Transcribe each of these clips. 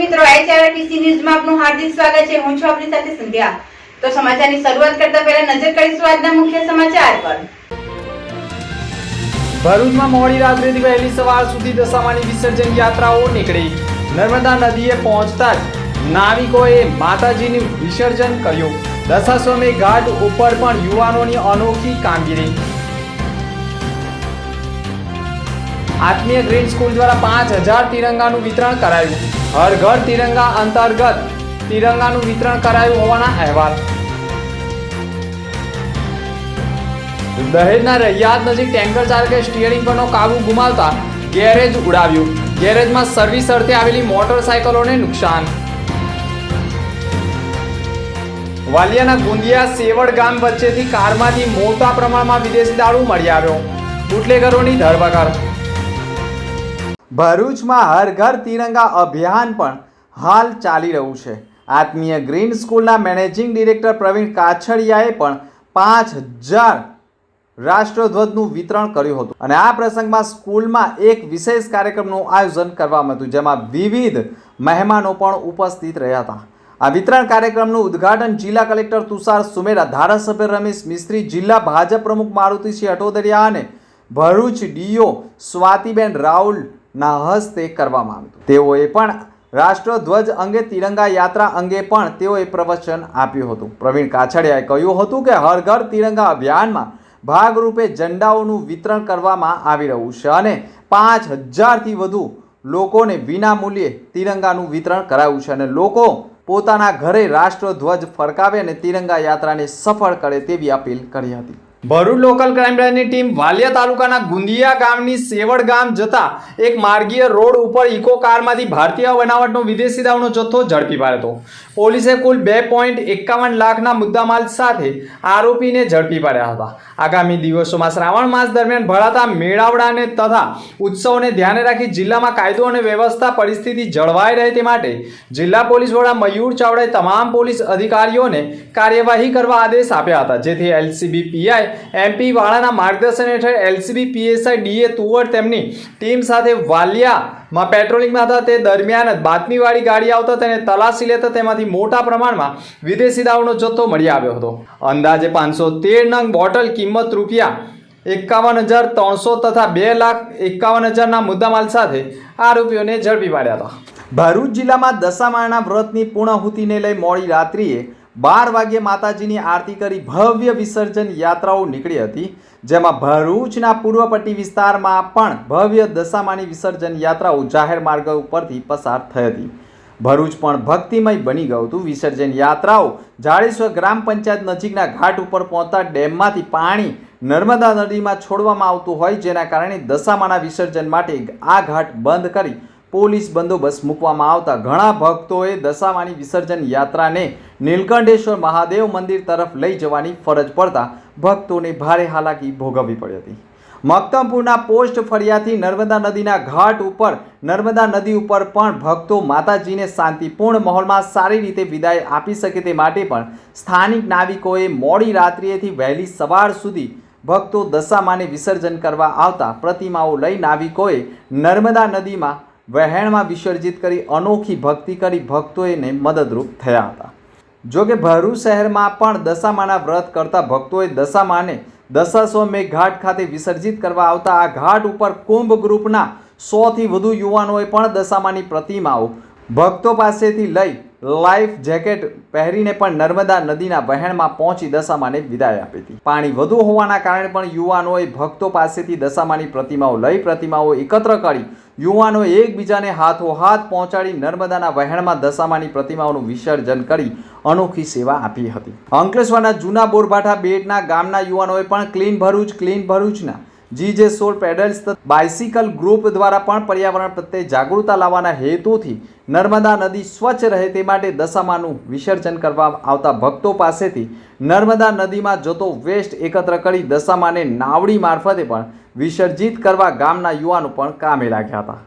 મિત્રો આઈસીઆરટીસી ન્યૂઝમાં આપનું હાર્દિક સ્વાગત છે। હું છું આપની સાથે સંધ્યા। તો સમાચારની શરૂઆત કરતા પહેલા નજર કરીશું આજના મુખ્ય સમાચાર પર। ભરૂચમાં મોડી રાત્રેથી વહેલી સવાર સુધી દશામાની વિસર્જન યાત્રાઓ નીકળી। નર્મદા નદીએ પહોંચતા જ નાવિકોએ માતાજીનું વિસર્જન કર્યું। દશાશ્વમેઘ ઘાટ ઉપર પણ યુવાનોની અનોખી કામગીરી। આત્મીય ગ્રીન સ્કૂલ દ્વારા 5000 તિરંગાનું વિતરણ કરાયું। હર ઘર તિરંગા અંતર્ગત તિરંગાનું વિતરણ કરાયું હોવાના અહેવાલ। દહેજના રૈયાદ નજીક ટેન્કર ચાલકે સ્ટીયરિંગ પરનો કાબુ ગુમાવતા ગેરેજ ઉડાવ્યું। ગેરેજમાં સર્વિસ અર્થે આવેલી મોટરસાયકલોને નુકસાન। વાલિયાના ગુંદિયા સેવડ ગામ વચ્ચેથી કારમાંથી મોટા પ્રમાણમાં વિદેશી દારૂ મળી આવ્યો। બુટલેગરોની ધરપકડ। ભરૂચમાં હર ઘર તિરંગા અભિયાન પણ હાલ ચાલી રહ્યું છે। આત્મીય ગ્રીન સ્કૂલના મેનેજિંગ ડિરેક્ટર પ્રવીણ કાછડિયાએ પણ 5000 રાષ્ટ્રધ્વજનું વિતરણ કર્યું હતું અને આ પ્રસંગમાં સ્કૂલમાં એક વિશેષ કાર્યક્રમનું આયોજન કરવામાં આવ્યું જેમાં વિવિધ મહેમાનો પણ ઉપસ્થિત રહ્યા હતા। આ વિતરણ કાર્યક્રમનું ઉદ્ઘાટન જિલ્લા કલેક્ટર તુષાર સુમેરા, ધારાસભ્ય રમેશ મિસ્ત્રી, જિલ્લા ભાજપ પ્રમુખ મારુતિસિંહ અટોદરિયા અને ભરૂચ ડીઓ સ્વાતિબેન રાઉલના હસ્તે કરવામાં આવ્યું। તેઓએ પણ રાષ્ટ્રધ્વજ અંગે, તિરંગા યાત્રા અંગે પણ તેઓએ પ્રવચન આપ્યું હતું। પ્રવીણ કાછડિયાએ કહ્યું હતું કે હર ઘર તિરંગા અભિયાનમાં ભાગરૂપે ઝંડાઓનું વિતરણ કરવામાં આવી રહ્યું છે અને 5000થી વધુ લોકોને વિનામૂલ્યે તિરંગાનું વિતરણ કરાયું છે અને લોકો પોતાના ઘરે રાષ્ટ્રધ્વજ ફરકાવે અને તિરંગા યાત્રાને સફળ કરે તેવી અપીલ કરી હતી। ભરૂચ લોકલ ક્રાઇમ બ્રાન્ચની ટીમ વાલિયા તાલુકાના ગુંદિયા ગામની સેવડ ગામ જતા એક માર્ગીય રોડ ઉપર ઇકો કારમાંથી ભારતીય બનાવટનો વિદેશી દારૂનો જથ્થો ઝડપી પાડ્યો હતો। પોલીસે કુલ 2.51 લાખના મુદ્દામાલ સાથે આરોપીને ઝડપી પાડ્યા હતા। આગામી દિવસોમાં શ્રાવણ માસ દરમિયાન ભરાતા મેળાવડાને તથા ઉત્સવોને ધ્યાને રાખી જિલ્લામાં કાયદો અને વ્યવસ્થા પરિસ્થિતિ જળવાઈ રહે તે માટે જિલ્લા પોલીસ વડા મયુર ચાવડાએ તમામ પોલીસ અધિકારીઓને કાર્યવાહી કરવા આદેશ આપ્યા હતા, જેથી એલસીબી પીઆઈ એમપી વાળાના માર્ગદર્શન હેઠળ એલસીબી પીએસઆઈ ડીએ તુવર તેમની ટીમ સાથે વાલિયામાં પેટ્રોલિંગમાં હતા। તે દરમિયાન જ બાતમીવાળી ગાડી આવતા તેને તલાશી લેતા તેમાંથી મોટા પ્રમાણમાં વિદેશી દારૂનો જથ્થો મળી આવ્યો હતો। અંદાજે 513 નંગ બોટલ કિંમત ₹51,300 તથા 2,51,000ના મુદ્દામાલ સાથે આરોપીઓને ઝડપી પાડ્યા હતા। ભરૂચ જિલ્લામાં દશામાના વ્રતની પૂર્ણાહુતિને લઈ મોડી રાત્રિએ 12 વાગ્યે માતાજીની આરતી કરી ભવ્ય વિસર્જન યાત્રાઓ નીકળી હતી, જેમાં ભરૂચના પૂર્વ પટ્ટી વિસ્તારમાં પણ ભવ્ય દશામાની વિસર્જન યાત્રાઓ જાહેર માર્ગ ઉપરથી પસાર થઈ હતી। ભરૂચ પણ ભક્તિમય બની ગયું હતું। વિસર્જન યાત્રાઓ જાડેશ્વર ગ્રામ પંચાયત નજીકના ઘાટ ઉપર પહોંચતા ડેમમાંથી પાણી નર્મદા નદીમાં છોડવામાં આવતું હોય, જેના કારણે દશામાના વિસર્જન માટે આ ઘાટ બંધ કરી પોલીસ બંદોબસ્ત મૂકવામાં આવતા ઘણા ભક્તોએ દશામાની વિસર્જન યાત્રાને નીલકંઠેશ્વર મહાદેવ મંદિર તરફ લઈ જવાની ફરજ પડતા ભક્તોને ભારે હાલાકી ભોગવવી પડી હતી। મક્તમપુરના પોસ્ટ ફળિયાથી નર્મદા નદીના ઘાટ ઉપર નર્મદા નદી ઉપર પણ ભક્તો માતાજીને શાંતિપૂર્ણ માહોલમાં સારી રીતે વિદાય આપી શકે તે માટે પણ સ્થાનિક નાવિકોએ મોડી રાત્રિએથી વહેલી સવાર સુધી ભક્તો દશામાને વિસર્જન કરવા આવતા પ્રતિમાઓ લઈ નાવિકોએ નર્મદા નદીમાં વહેણમાં વિસર્જિત કરી અનોખી ભક્તિ કરી ભક્તોને મદદરૂપ થયા હતા। જોકે ભરૂચ શહેરમાં પણ દશામાના વ્રત કરતા ભક્તોએ દશામાને દશાશ્વમેઘ ઘાટ ખાતે વિસર્જિત કરવા આવતા આ ઘાટ ઉપર કુંભ ગ્રુપના 100થી વધુ યુવાનોએ પણ દશામાની પ્રતિમાઓ ભક્તો પાસેથી લઈ લાઈફ જેકેટ પહેરીને પણ નર્મદા નદીના વહેણમાં પહોંચી દશામાને વિદાય આપી હતી। પાણી વધુ હોવાના કારણે પણ યુવાનોએ ભક્તો પાસેથી દશામાની પ્રતિમાઓ લઈ પ્રતિમાઓ એકત્ર કરી યુવાનોએ એકબીજાને હાથોહાથ પહોંચાડી નર્મદાના વહેણમાં દશામાની પ્રતિમાઓનું વિસર્જન કરી અનોખી સેવા આપી હતી। અંકલેશ્વરના જૂના બોરભાઠા બેટના ગામના યુવાનોએ પણ ક્લીન ભરૂચના GJ16 પેડલ્સ બાઇસિકલ ગ્રુપ દ્વારા પણ પર્યાવરણ પ્રત્યે જાગૃતતા લાવવાના હેતુથી નર્મદા નદી સ્વચ્છ રહે તે માટે દશામાનું વિસર્જન કરવા આવતા ભક્તો પાસેથી નર્મદા નદીમાં જતો વેસ્ટ એકત્ર કરી દશામાને નાવડી મારફતે પણ વિસર્જિત કરવા ગામના યુવાનો પણ કામે લાગ્યા હતા।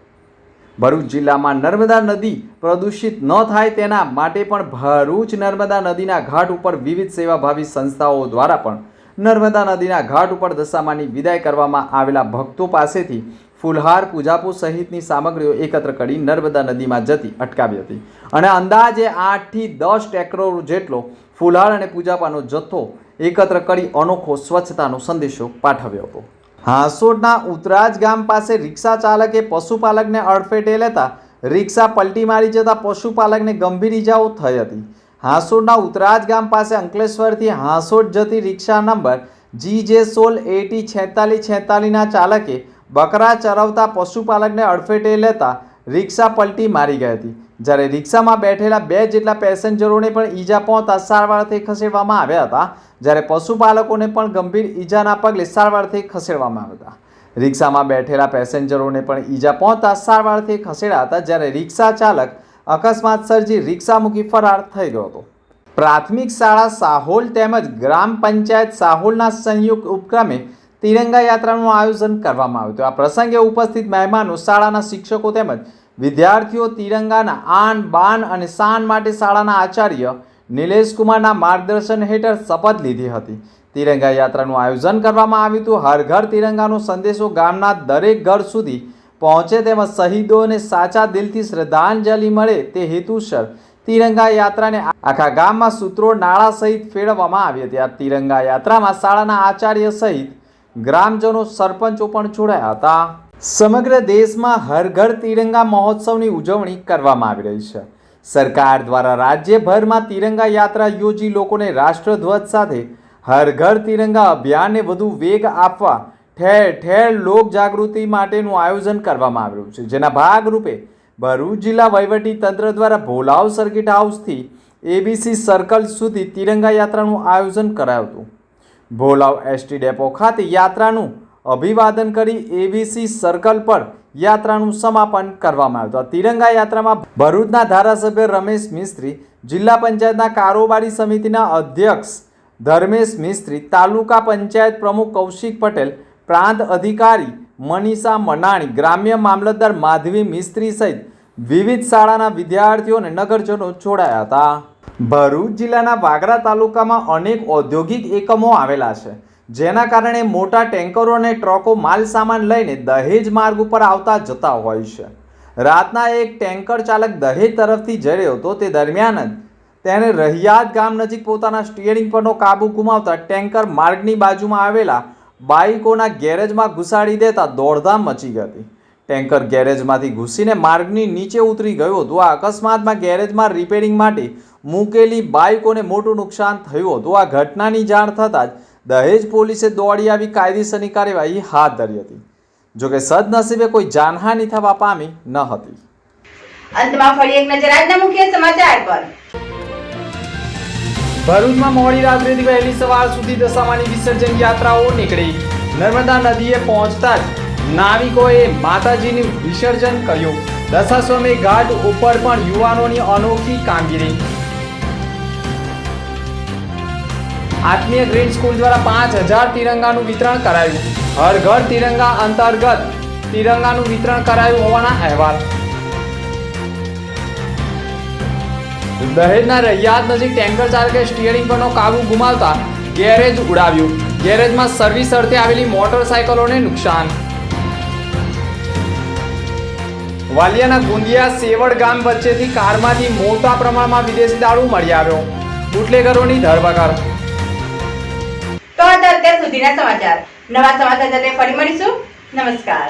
ભરૂચ જિલ્લામાં નર્મદા નદી પ્રદૂષિત ન થાય તેના માટે પણ ભરૂચ નર્મદા નદીના ઘાટ ઉપર વિવિધ સેવાભાવી સંસ્થાઓ દ્વારા પણ નર્મદા નદીના ઘાટ ઉપર દશામાની વિદાય કરવામાં આવેલા ભક્તો પાસેથી ફૂલહાર, પૂજાપુ સહિતની સામગ્રીઓ એકત્ર કરી નર્મદા નદીમાં જતી અટકાવી હતી અને અંદાજે 8 થી 10 ટ્રેક્ટરો જેટલો ફૂલહાર અને પૂજાપાનો જથ્થો એકત્ર કરી અનોખો સ્વચ્છતાનો સંદેશો પાઠવ્યો હતો. હાંસોડના ઉતરાજ ગામ પાસે રિક્ષા ચાલકે પશુપાલકને અડફેટે લેતા રિક્ષા પલટી મારી જતા પશુપાલકને ગંભીર ઈજાઓ થઈ હતી. હાંસોડના ઉતરાજ ગામ પાસે અંકલેશ્વરથી હાંસોડ જતી રિક્ષા નંબર GJ16804646ના ચાલકે બકરા ચરાવતા પશુપાલકને અડફેટે લેતા રિક્ષા પલટી મારી ગઈ હતી. જ્યારે રિક્ષામાં બેઠેલા 2 જેટલા પેસેન્જરોને પણ ઈજા પહોંચતા સારવારથી ખસેડવામાં આવ્યા હતા. જ્યારે પશુપાલકોને પણ ગંભીર ઈજાના પગલે સારવારથી ખસેડવામાં આવ્યા હતા. રિક્ષામાં બેઠેલા પેસેન્જરોને પણ ઈજા પહોંચતા સારવારથી ખસેડાયા હતા. જ્યારે રિક્ષા ચાલક અકસ્માત સર્જી રિક્ષા મૂકી ફરાર થઈ ગયો હતો. પ્રાથમિક શાળા સાહોલ તેમજ ગ્રામ પંચાયત સાહોલના સંયુક્ત ઉપક્રમે તિરંગા યાત્રાનું આયોજન કરવામાં આવ્યું હતું. આ પ્રસંગે ઉપસ્થિત મહેમાનો, શાળાના શિક્ષકો તેમજ વિદ્યાર્થીઓ તિરંગાના આન, બાન અને શાન માટે શાળાના આચાર્ય નિલેશ કુમારના માર્ગદર્શન હેઠળ શપથ લીધી હતી. તિરંગા યાત્રાનું આયોજન કરવામાં આવ્યું હતું. હર ઘર તિરંગાનો સંદેશો ગામના દરેક ઘર સુધી પહોંચે તેમજ શહીદોને સાચા દિલથી શ્રદ્ધાંજલિ મળે તે હેતુસર તિરંગા યાત્રાને આખા ગામમાં સૂત્રો, નાળા સહિત ફેરવવામાં આવી હતી. આ તિરંગા યાત્રામાં શાળાના આચાર્ય સહિત ગ્રામજનો, સરપંચો પણ જોડાયા હતા. સમગ્ર દેશમાં હર ઘર તિરંગા મહોત્સવની ઉજવણી કરવામાં આવી રહી છે. સરકાર દ્વારા રાજ્યભરમાં તિરંગા યાત્રા યોજી લોકોને રાષ્ટ્રધ્વજ સાથે હર ઘર તિરંગા અભિયાનને વધુ વેગ આપવા ઠેર ઠેર લોક જાગૃતિ માટેનું આયોજન કરવામાં આવ્યું છે. જેના ભાગરૂપે ભરૂચ જિલ્લા વહીવટી તંત્ર દ્વારા ભોલાવ સર્કિટ હાઉસથી ABC સર્કલ સુધી તિરંગા યાત્રાનું આયોજન કરાયું હતું. ભોલાવ ST ડેપો ખાતે યાત્રાનું અભિવાદન કરી ABC સર્કલ પર યાત્રાનું સમાપન કરવામાં આવ્યું હતું. તિરંગા યાત્રામાં ભરૂચના ધારાસભ્ય રમેશ મિસ્ત્રી, જિલ્લા પંચાયતના કારોબારી સમિતિના અધ્યક્ષ ધર્મેશ મિસ્ત્રી, તાલુકા પંચાયત પ્રમુખ કૌશિક પટેલ, પ્રાંત અધિકારી મનીષા મનાણી, ગ્રામ્ય મામલતદાર માધવી મિસ્ત્રી સહિત વિવિધ શાળાના વિદ્યાર્થીઓ અને નગરજનો જોડાયા હતા. ભરૂચ જિલ્લાના વાગરા તાલુકામાં અનેક ઔદ્યોગિક એકમો આવેલા છે, જેના કારણે મોટા ટેન્કરો અને ટ્રકો માલ સામાન લઈને દહેજ માર્ગ ઉપર આવતા જતા હોય છે. રાતના એક ટેન્કર ચાલક દહેજ તરફથી જઈ રહ્યો હતો. તે દરમિયાન જ તેને રહિયાત ગામ નજીક પોતાના સ્ટીયરિંગ પરનો કાબુ ગુમાવતા ટેન્કર માર્ગની બાજુમાં આવેલા બાઇકોના ગેરેજમાં ઘુસાડી દેતા દોડધામ મચી ગઈ હતી. ટેન્કર ગેરેજમાંથી ઘૂસીને માર્ગની નીચે ઉતરી ગયું હતું. આ અકસ્માતમાં ગેરેજમાં રિપેરિંગ માટે મૂકેલી બાઇકોને મોટું નુકસાન થયું હતું. આ ઘટનાની જાણ થતાં જ દહેજ પોલીસે દોડી આવી કાયદેસરની કાર્યવાહી હાથ ધરી હતી. જોકે સદનસીબે કોઈ જાનહાનિ થવા પામી ન હતી. અંતમાં ફરી એક નજર આજના મુખ્ય સમાચાર પર. ભરૂચમાં મોડી રાત્રેથી વહેલી સવાર સુધી દશામાની વિસર્જન યાત્રાઓ નીકળી. નર્મદા નદીએ પહોંચતા જ નાવિકોએ માતાજીનું વિસર્જન કર્યું. દશાશ્વમેધ ઘાટ ઉપર પણ યુવાનોની અનોખી કામગીરી. આત્મીય ગ્રીન સ્કૂલ દ્વારા 5000 તિરંગાનું વિતરણ કરાયું. હર ઘર તિરંગા અંતર્ગત તિરંગાનું વિતરણ કરાયું હોવાના અહેવાલ. દહેજના રહિયાત નજીક ટેન્કર ચાલકે સ્ટીયરિંગ પરનો કાબુ ગુમાવતા ગેરેજ ઉડાવ્યું. ગેરેજમાં સર્વિસ અર્થે આવેલી મોટરસાયકલોને નુકસાન. વાલિયાના ગુંદિયા સેવડ ગામ વચ્ચેથી કારમાંથી મોટા પ્રમાણમાં વિદેશી દારૂ મળી આવ્યો. બુટલેગરોની ધરપકડ. તો અત્યાર સુધીના સમાચાર. નવા સમાચાર સાથે ફરી મળીશું. નમસ્કાર.